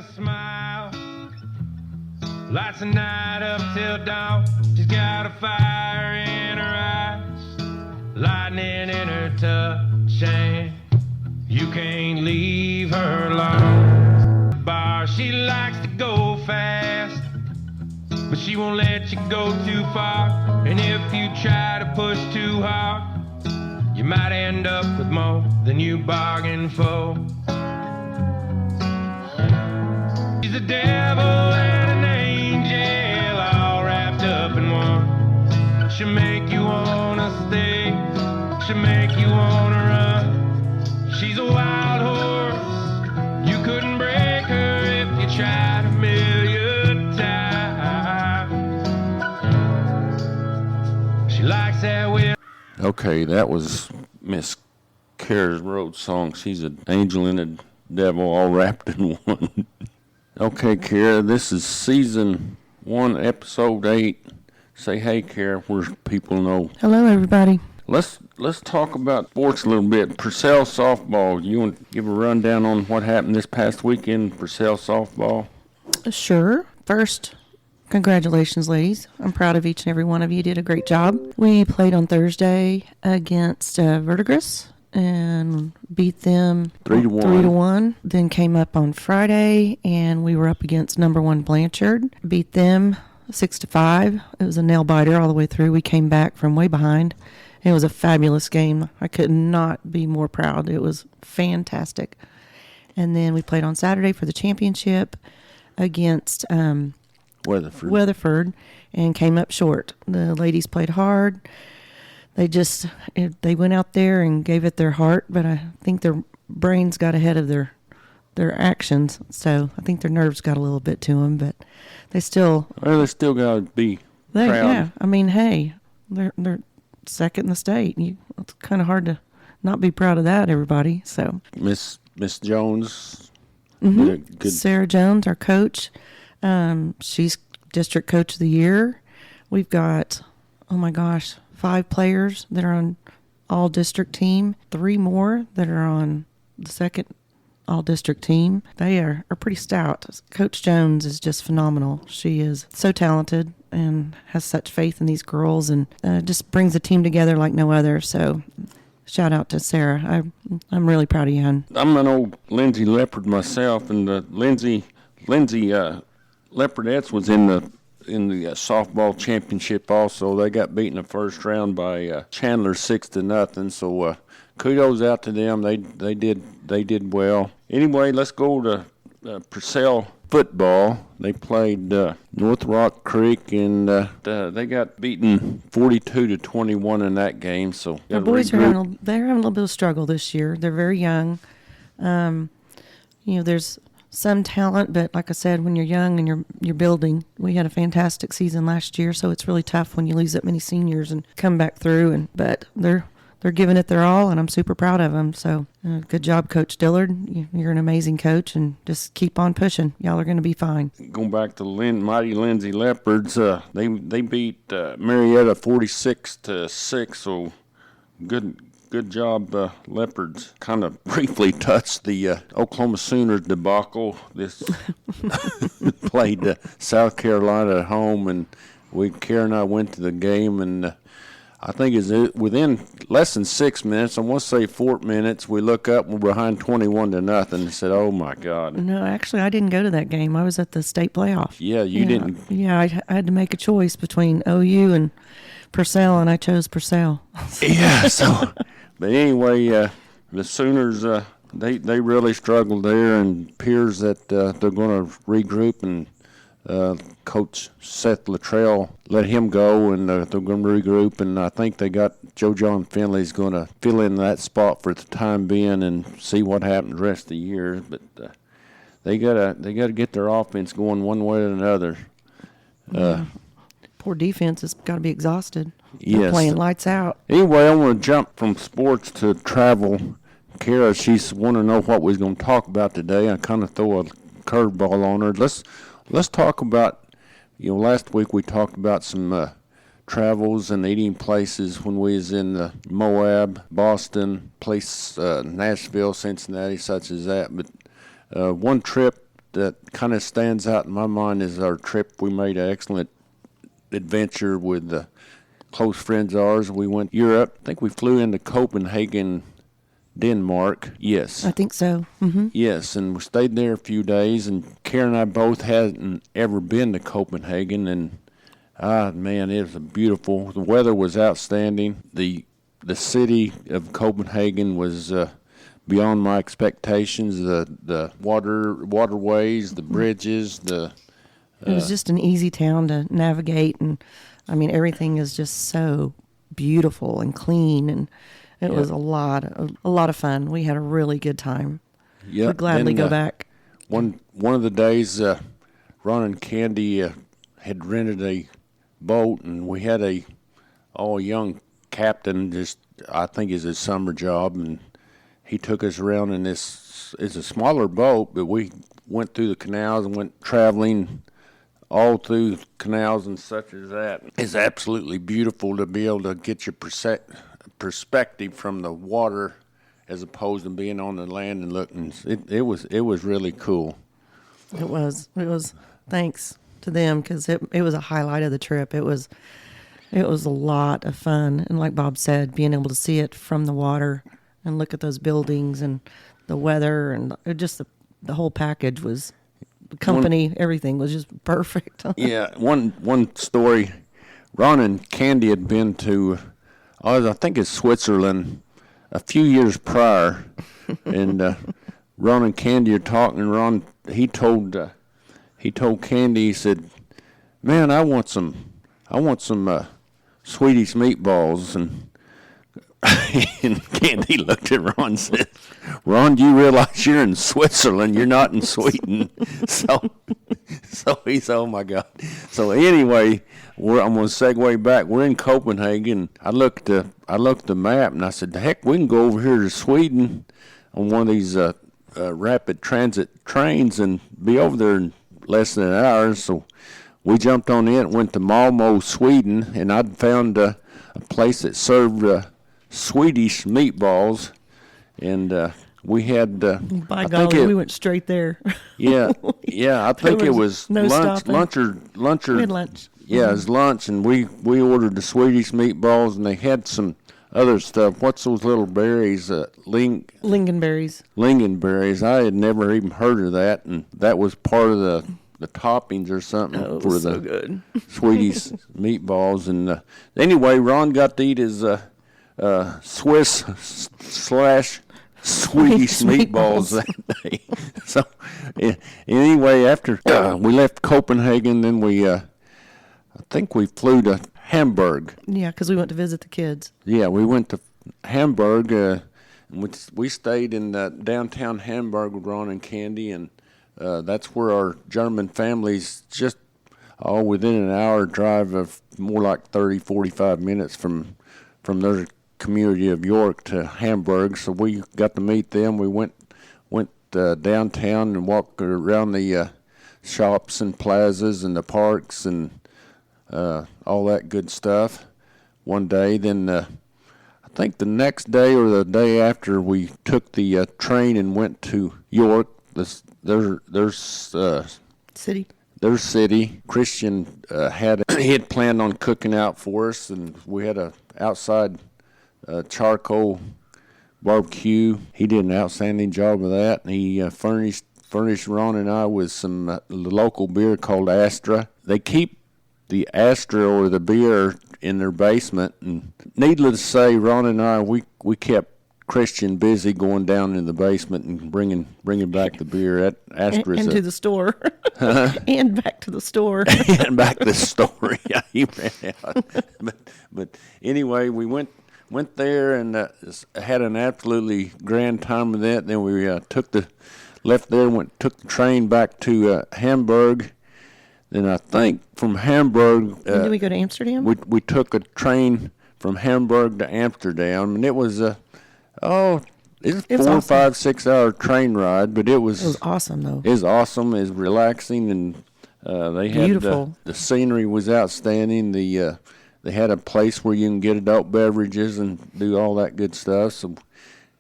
a smile. Lights the night up till dawn. She's got a fire in her eyes, lightning in her touch, and you can't leave her alone. Bar, she likes to go fast, but she won't let you go too far. And if you try to push too hard, you might end up with more than you bargained for. She's a devil and an angel, all wrapped up in one. She'll make you wanna stay, she'll make you wanna run. She's a wild horse, you couldn't break her if you tried a million times. She likes that way. Okay, that was Miss Kara's road song. She's an angel and a devil all wrapped in one. Okay, Kara, this is season 1, episode 8. Say hey, Kara, where people know. Hello, everybody. Let's talk about sports a little bit. Purcell softball. You want to give a rundown on what happened this past weekend, Purcell softball? Sure. First, congratulations, ladies. I'm proud of each and every one of you. You did a great job. We played on Thursday against Verdigris and beat them 3-1. Then came up on Friday, and we were up against number 1 Blanchard. Beat them 6-5. It was a nail biter all the way through. We came back from way behind. It was a fabulous game. I could not be more proud. It was fantastic. And then we played on Saturday for the championship against Weatherford and came up short. The ladies played hard. They went out there and gave it their heart, but I think their brains got ahead of their actions. So I think their nerves got a little bit to them, but they still got to be proud. Yeah, I mean, hey, they're second in the state. It's kind of hard to not be proud of that, everybody. So Miss Jones, good. Sarah Jones, our coach, she's district coach of the year. We've got, 5 players that are on all district team, 3 more that are on the second all district team. They are pretty stout. Coach Jones is just phenomenal. She is so talented and has such faith in these girls, and just brings the team together like no other. So shout out to Sarah. I'm really proud of you, hon. I'm an old Lindsay Leopard myself, and Lindsay Leopardettes was in the softball championship also. They got beaten in the first round by Chandler 6-0. So kudos out to them. They did well. Anyway, let's go to Purcell football. They played North Rock Creek, and they got beaten 42-21 in that game. So the boys they're having a little bit of struggle this year. They're very young. There's some talent, but like I said, when you're young and you're building, we had a fantastic season last year, so it's really tough when you lose that many seniors and come back through. But they're giving it their all, and I'm super proud of them. So good job, Coach Dillard. You're an amazing coach, and just keep on pushing. Y'all are going to be fine. Going back to mighty Lindsay Leopards, they beat Marietta 46-6. So good job, Leopards. Kind of briefly touched the Oklahoma Sooners debacle. This played South Carolina at home, and Kara and I went to the game, and I think it's within less than 6 minutes. I want to say 4 minutes. We look up and we're behind 21-0, and said, "Oh my God!" No, actually, I didn't go to that game. I was at the state playoff. Yeah, you didn't. Yeah, I had to make a choice between OU and Purcell, and I chose Purcell. Yeah. So, but anyway, the Sooners they really struggled there, and appears that they're going to regroup, and Coach Seth Luttrell let him go, and they're going to regroup, and I think they got Joe John Finley's going to fill in that spot for the time being and see what happens the rest of the year. But they gotta get their offense going one way or another. Poor defense has got to be exhausted. Yes. They're playing lights out. Anyway, I want to jump from sports to travel. Kara, she's want to know what we're going to talk about today. I kind of throw a curveball on her. Let's talk about, last week we talked about some travels and eating places when we was in Moab, Boston, Nashville, Cincinnati, such as that. But one trip that kind of stands out in my mind is our trip. We made an excellent adventure with close friends of ours. We went to Europe. I think we flew into Copenhagen, Denmark. Yes. I think so. Mm-hmm. Yes, and we stayed there a few days, and Karen and I both hadn't ever been to Copenhagen, and man, it was the weather was outstanding. The city of Copenhagen was beyond my expectations. The waterways, the bridges, It was just an easy town to navigate, and I mean everything is just so beautiful and clean, and it was a lot of fun. We had a really good time. Yeah, We'd gladly go back. One of the days, Ron and Candy had rented a boat, and we had a young captain. Just I think is his summer job, and he took us around in this. It's a smaller boat, but we went through the canals and went traveling all through canals and such as that. It's absolutely beautiful to be able to get your perspective from the water as opposed to being on the land and looking. It was really cool. It was thanks to them, because it was a highlight of the trip. It was a lot of fun, and like Bob said, being able to see it from the water and look at those buildings and the weather, and it just the whole package was, the company, everything was just perfect. Yeah, one story, Ron and Candy had been to, I think it's Switzerland, a few years prior, and Ron and Candy are talking. And Ron, he told Candy, he said, "Man, I want some Swedish meatballs." And Candy looked at Ron and said, "Ron, do you realize you're in Switzerland? You're not in Sweden." So he said, "Oh my God." So anyway, I'm going to segue back. We're in Copenhagen. I looked at the map and I said, "Heck, we can go over here to Sweden on one of these rapid transit trains and be over there in less than an hour." So we jumped on it, went to Malmo, Sweden, and I'd found a place that served Swedish meatballs, and we had. By golly, we went straight there. Yeah. I think it was no lunch or We had lunch. Yeah, it was lunch, and we ordered the Swedish meatballs, and they had some other stuff. What's those little berries? Lingonberries. Lingonberries. I had never even heard of that, and that was part of the toppings or something Oh, it for was the so good. Swedish meatballs. And anyway, Ron got to eat his Swiss / Swedish meatballs that day. So anyway, after we left Copenhagen, then I think we flew to Hamburg. Yeah, because we went to visit the kids. Yeah, we went to Hamburg. And we stayed in downtown Hamburg with Ron and Candy, and that's where our German family's just within an hour drive of more like 30, 45 minutes from their community of York to Hamburg. So we got to meet them. We went downtown and walked around the shops and plazas and the parks and all that good stuff one day. Then I think the next day or the day after, we took the train and went to York. Their city. Christian he had planned on cooking out for us, and we had a outside charcoal barbecue. He did an outstanding job of that, and he furnished Ron and I with some local beer called Astra. They keep the Astra or the beer in their basement, and needless to say, Ron and I we kept Christian busy going down in the basement and bringing back the beer at Astra's. And to the store. And back to the store. And back to the store. Yeah, he ran out. But anyway, we went there and had an absolutely grand time with that. Then we took the train back to Hamburg. Then I think from Hamburg. Did we go to Amsterdam? We took a train from Hamburg to Amsterdam, and it was it was a 4, awesome. 5, 6 hour train ride, but it was awesome though. It was awesome. It was relaxing, and they had beautiful. The scenery was outstanding. They had a place where you can get adult beverages and do all that good stuff. So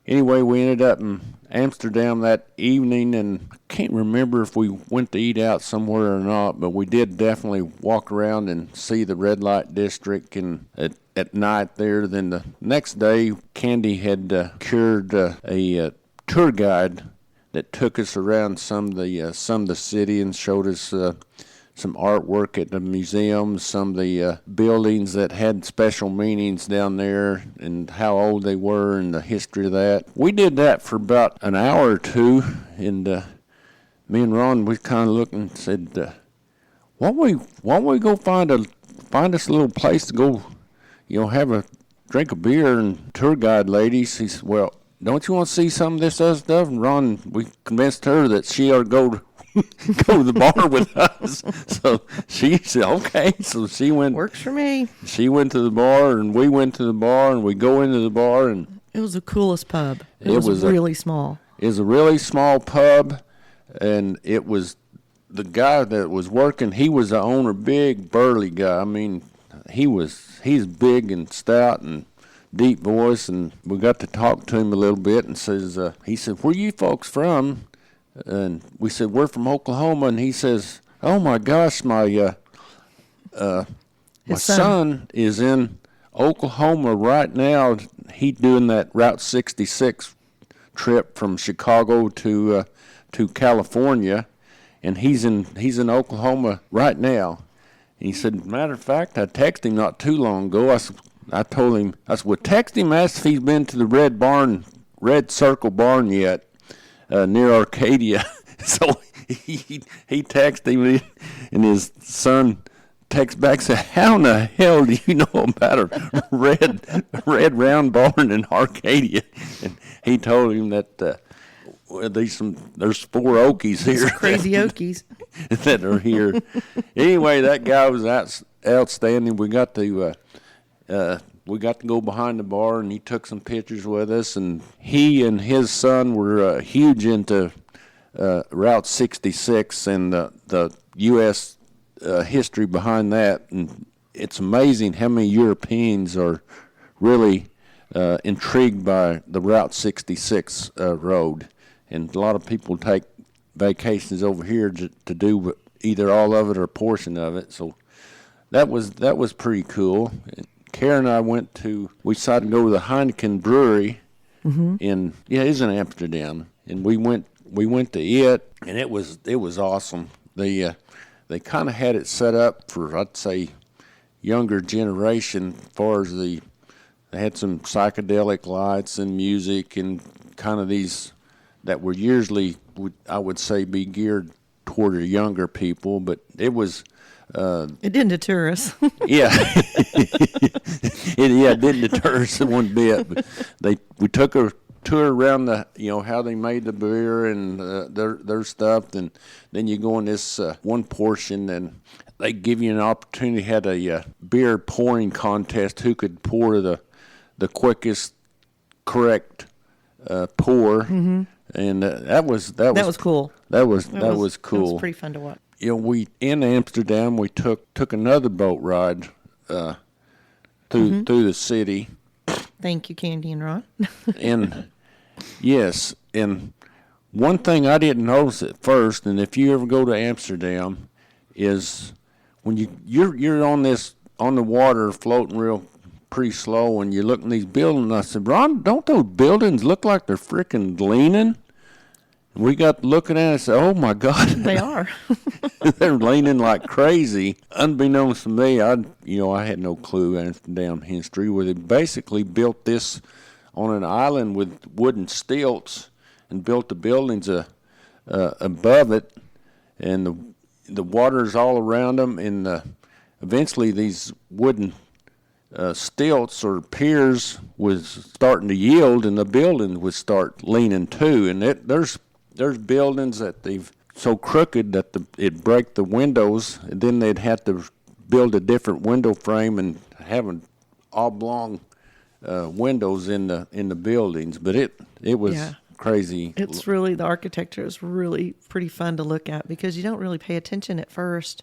anyway, we ended up in Amsterdam that evening, and I can't remember if we went to eat out somewhere or not, but we did definitely walk around and see the red light district and at night there. Then the next day, Candy had cured a tour guide that took us around some of the city and showed us some artwork at the museum, some of the buildings that had special meanings down there and how old they were and the history of that. We did that for about an hour or two, and me and Ron, we kind of looked and said, why don't we go find us a little place to go, have a drink of beer? And tour guide ladies, he said, well, don't you want to see some of this other stuff? And Ron, we convinced her that she ought to go to the bar with us. So she said, okay. So she went. Works for me. She went to the bar, and we went to the bar, and we go into the bar, and It was the coolest pub. It was was really small. it was a really small pub, and it was the guy that was working. He was the owner, big burly guy. I mean, he's big and stout and deep voice, and we got to talk to him a little bit. And he said, "Where you folks from?" And we said, "We're from Oklahoma." And he says, "Oh my gosh, my son is in Oklahoma right now. He's doing that Route 66 trip from Chicago to California, and he's in Oklahoma right now." And he said, "Matter of fact, I texted him not too long ago. I told him, I said, well, text him, ask if he's been to the Red Circle Barn yet, near Arcadia." So he texted him, and his son texts back, said, "How in the hell do you know about a red round barn in Arcadia?" And he told him that there's 4 Okies here. Crazy Okies. That are here. Anyway, that guy was outstanding. We got to go behind the bar, and he took some pictures with us. And he and his son were huge into Route 66 and the U.S. History behind that. And it's amazing how many Europeans are really intrigued by the Route 66 road. And a lot of people take vacations over here to do either all of it or a portion of it. So that was pretty cool. Karen and I we decided to go to the Heineken Brewery it's in Amsterdam, and we went to it, and it was awesome. They kind of had it set up for, I'd say, younger generation, as far as they had some psychedelic lights and music and kind of these that were usually, I would say, be geared toward the younger people, but it was. It didn't deter us. Yeah, it didn't deter us one bit. But we took a tour around how they made the beer and their stuff, and then you go in this one portion, and they give you an opportunity. Had a beer pouring contest, who could pour the quickest correct pour. Mm-hmm. And that was cool. That was cool. It was pretty fun to watch. We in Amsterdam, we took another boat ride through the city. Thank you, Candy and Ron. And yes, and one thing I didn't notice at first, and if you ever go to Amsterdam, is when you're on the water floating real pretty slow, and you look in these buildings. I said, "Ron, don't those buildings look like they're freaking leaning?" And we got looking at it and said, "Oh my God, they are." They're leaning like crazy." Unbeknownst to me, I had no clue Amsterdam history. Where they basically built this on an island with wooden stilts and built the buildings above it, and the water's all around them, and eventually these wooden stilts or piers was starting to yield, and the building would start leaning too. And there's buildings that they've so crooked that it'd break the windows, and then they'd have to build a different window frame and have an oblong windows in the buildings. But it was crazy. It's really, the architecture is really pretty fun to look at, because you don't really pay attention at first,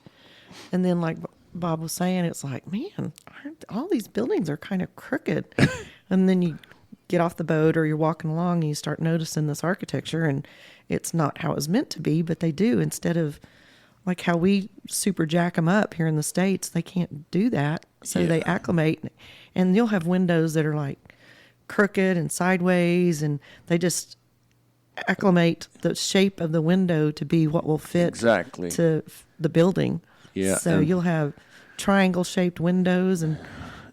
and then like Bob was saying, it's like, man, all these buildings are kind of crooked. And then you get off the boat or you're walking along and you start noticing this architecture, and it's not how it was meant to be, but they do. Instead of like how we super jack them up here in the States, they can't do that. So they acclimate, and you'll have windows that are like crooked and sideways, and they just acclimate the shape of the window to be what will fit Exactly. to the building. Yeah, So and- you'll have triangle shaped windows, and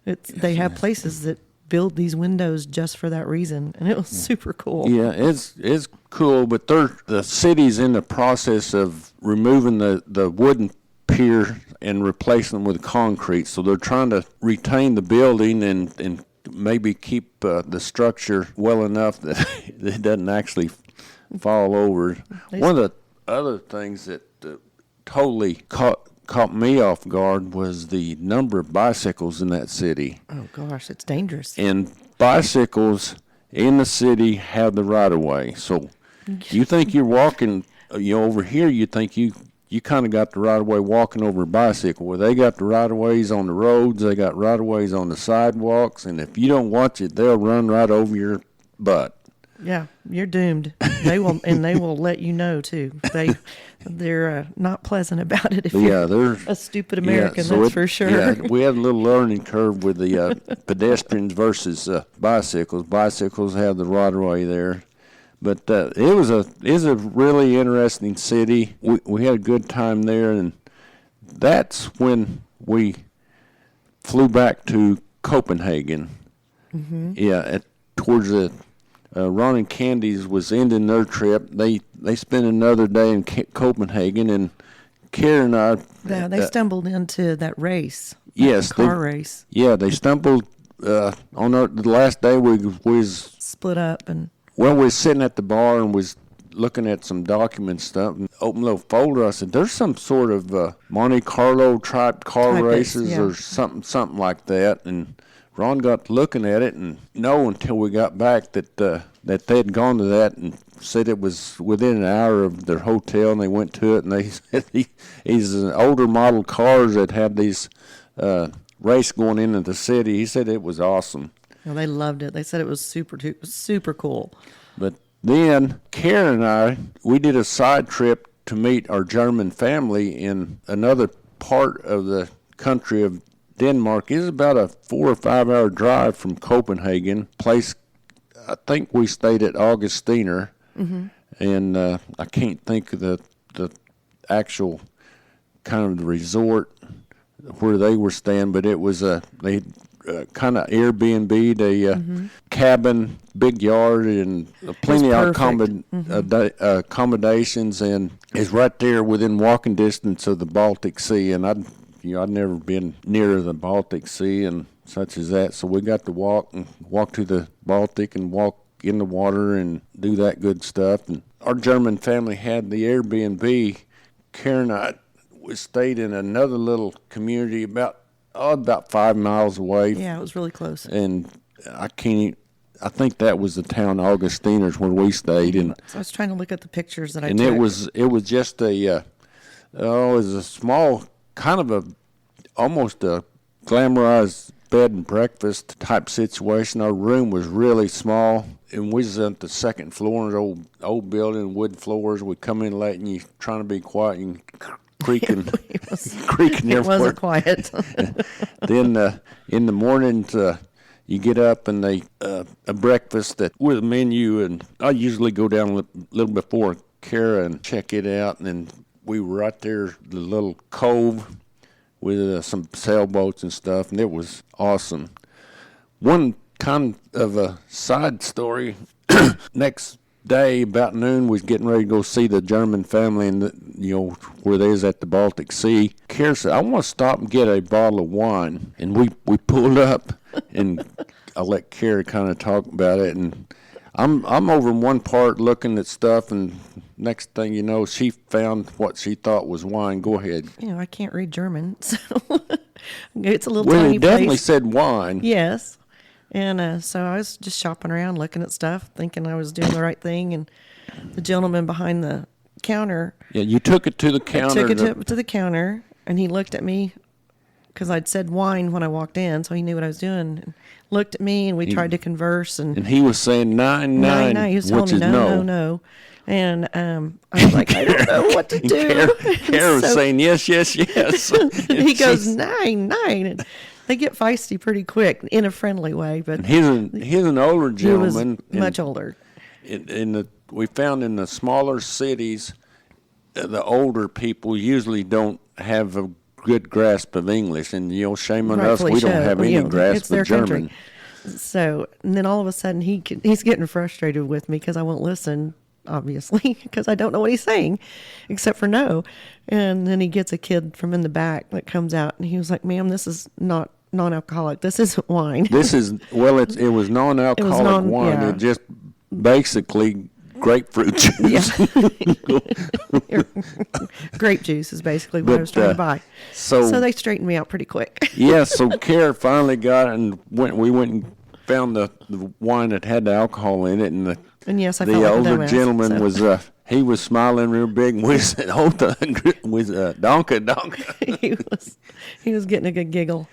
they have places that build these windows just for that reason, and it was super cool. Yeah, it's cool, but the city's in the process of removing the wooden pier and replacing them with concrete. So they're trying to retain the building and maybe keep the structure well enough that it doesn't actually fall over. One of the other things that totally caught me off guard was the number of bicycles in that city. Oh gosh, it's dangerous. And bicycles in the city have the right of way. So you think you're walking, over here, you think you kind of got the right of way walking over a bicycle. Well, they got the right of ways on the roads, they got right of ways on the sidewalks, and if you don't watch it, they'll run right over your butt. Yeah, you're doomed. They will, and they will let you know too. They're not pleasant about it if Yeah, you're they're a stupid American. so that's for sure. Yeah, we had a little learning curve with the pedestrians versus bicycles. Bicycles have the right of way there, but it was a really interesting city. We had a good time there, and that's when we flew back to Copenhagen. Mm-hmm. Yeah, towards the Ron and Candy's was ending their trip. They spent another day in Copenhagen, and Karen and I. Yeah, they stumbled into that race. Yes, the car race. Yeah, they stumbled on the last day. We was split up, and we was sitting at the bar and was looking at some documents stuff, and opened a little folder. I said, "There's some sort of Monte Carlo type car races yeah. or something like that." And Ron got looking at it, and know until we got back that they had gone to that and said it was within an hour of their hotel, and they went to it, and they said these older model cars that had these race going into the city. He said it was awesome. Well, they loved it. They said it was super cool. But then Karen and I, we did a side trip to meet our German family in another part of the country of Denmark. It's about a 4 or 5 hour drive from Copenhagen. Place, I think we stayed at Augustiner, and I can't think of the actual kind of the resort where they were staying, but it was they kind of Airbnb'd a cabin, big yard, and plenty of accommodations, and it's right there within walking distance of the Baltic Sea. And I'd never been near the Baltic Sea and such as that, so we got to walk to the Baltic and walk in the water and do that good stuff. And our German family had the Airbnb. Karen and I, we stayed in another little community about 5 miles away. Yeah, it was really close. And I think that was the town Augustiners where we stayed. And so I was trying to look at the pictures that I and took. it was just it was a small, kind of almost a glamorized bed and breakfast type situation. Our room was really small, and we was at the second floor in an old building, wood floors. We come in late, and you trying to be quiet, and creaking, creaking it everywhere. wasn't quiet. Then in the mornings, you get up and they a breakfast with a menu, and I usually go down a little before Kara and check it out, and then we were right there, the little cove with some sailboats and stuff, and it was awesome. One kind of a side story, next day about noon, was getting ready to go see the German family, and where they was at the Baltic Sea. Kara said, "I want to stop and get a bottle of wine," and we pulled up, and I'll let Kara kind of talk about it. And I'm over in one part looking at stuff, and next thing you know, she found what she thought was wine. Go ahead. I can't read German, so it's a little Well, tiny it definitely place. said wine. Yes. And so I was just shopping around, looking at stuff, thinking I was doing the right thing. And the gentleman behind the counter, Yeah, you took it to the counter. I took it to the counter, and he looked at me because I'd said wine when I walked in, so he knew what I was doing. And looked at me, and we tried to converse. And he was saying 9, he was which telling me is no. And I was like, I don't know what to do. Karen was saying yes. He goes 9. And they get feisty pretty quick in a friendly way. But he's an older he was gentleman. much older. We found in the smaller cities, the older people usually don't have a good grasp of English, and shame on us, we don't have any grasp it's their of German. country. So, and then all of a sudden he's getting frustrated with me because I won't listen, obviously, because I don't know what he's saying, except for no. And then he gets a kid from in the back that comes out, and he was like, "Ma'am, this is not non-alcoholic. This isn't wine." This is it was non-alcoholic wine. Yeah. It just basically grapefruit juice. Grape juice is basically what I was trying to buy. So they straightened me out pretty quick. Yeah, so Kara finally got and we went and found the wine that had the alcohol in it, and And yes, I the felt like a older dumbass, gentleman so. was he was smiling real big, and we said, "Hold on, donka." he was getting a good giggle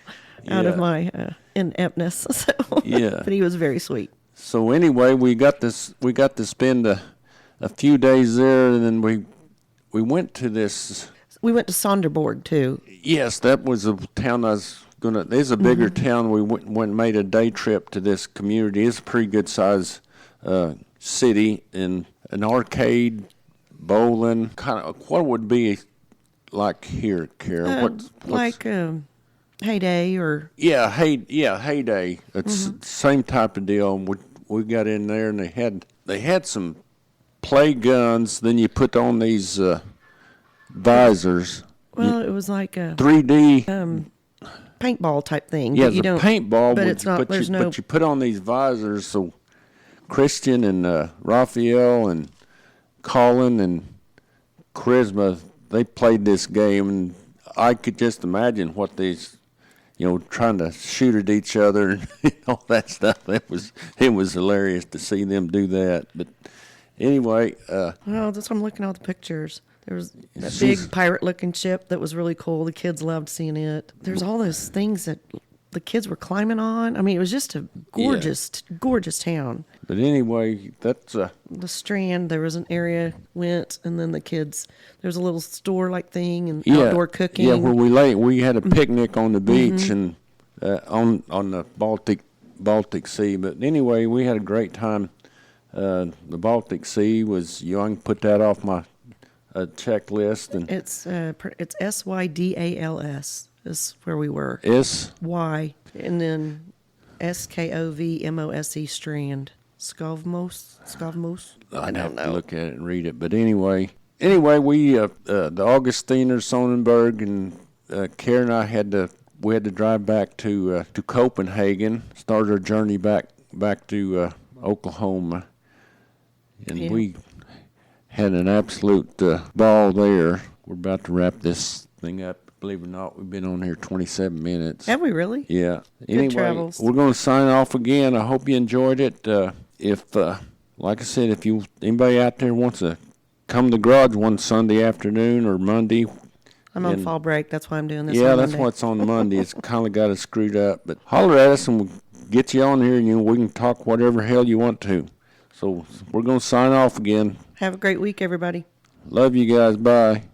out of Yeah. my ineptness. So, Yeah. but he was very sweet. So anyway, we got to spend a few days there, and then we went to this. We went to Sonderborg too. Yes, that was a town I was gonna. There's a bigger town. We went and made a day trip to this community. It's a pretty good size city, and an arcade, bowling, kind of what would be like here, Kara? What's Like Heyday or Heyday. It's the same type of deal. We got in there, and they had some play guns. Then you put on these visors. well, it was like a 3D. paintball type thing. Yeah, but you it's a don't, paintball, but it's not. There's no. but you put on these visors. So Christian and Raphael and Colin and Charisma, they played this game, and I could just imagine what these, trying to shoot at each other and all that stuff. It was hilarious to see them do that. But anyway, Well, that's what I'm looking at all the pictures. There was that She's- big pirate-looking ship that was really cool. The kids loved seeing it. There's all those things that the kids were climbing on. I mean, it was just a gorgeous town. but anyway, that's The Strand, there was an area went, and then the kids. There's a little store-like thing and outdoor cooking. Yeah, where we had a picnic on the beach and on the Baltic Sea. But anyway, we had a great time. The Baltic Sea was, I can put that off my checklist. And It's Sydals is where we were. Y, and then Skovmose Strand. Skovmose. I'd have to look at it and read it. But anyway, we the Augustiner Sonnenberg and Karen and I had to drive back to Copenhagen, start our journey back to Oklahoma, and we had an absolute ball there. We're about to wrap this thing up. Believe it or not, we've been on here 27 minutes. Have we really? Yeah. Anyway, travels. we're going to sign off again. I hope you enjoyed it. If, like I said, if anybody out there wants to come to the garage one Sunday afternoon or Monday. I'm on fall break. That's why I'm doing this. Yeah, on that's Monday. what's on Monday. It's kind of got us screwed up. But holler at us and we'll get you on here, and we can talk whatever hell you want to. So we're going to sign off again. Have a great week, everybody. Love you guys. Bye.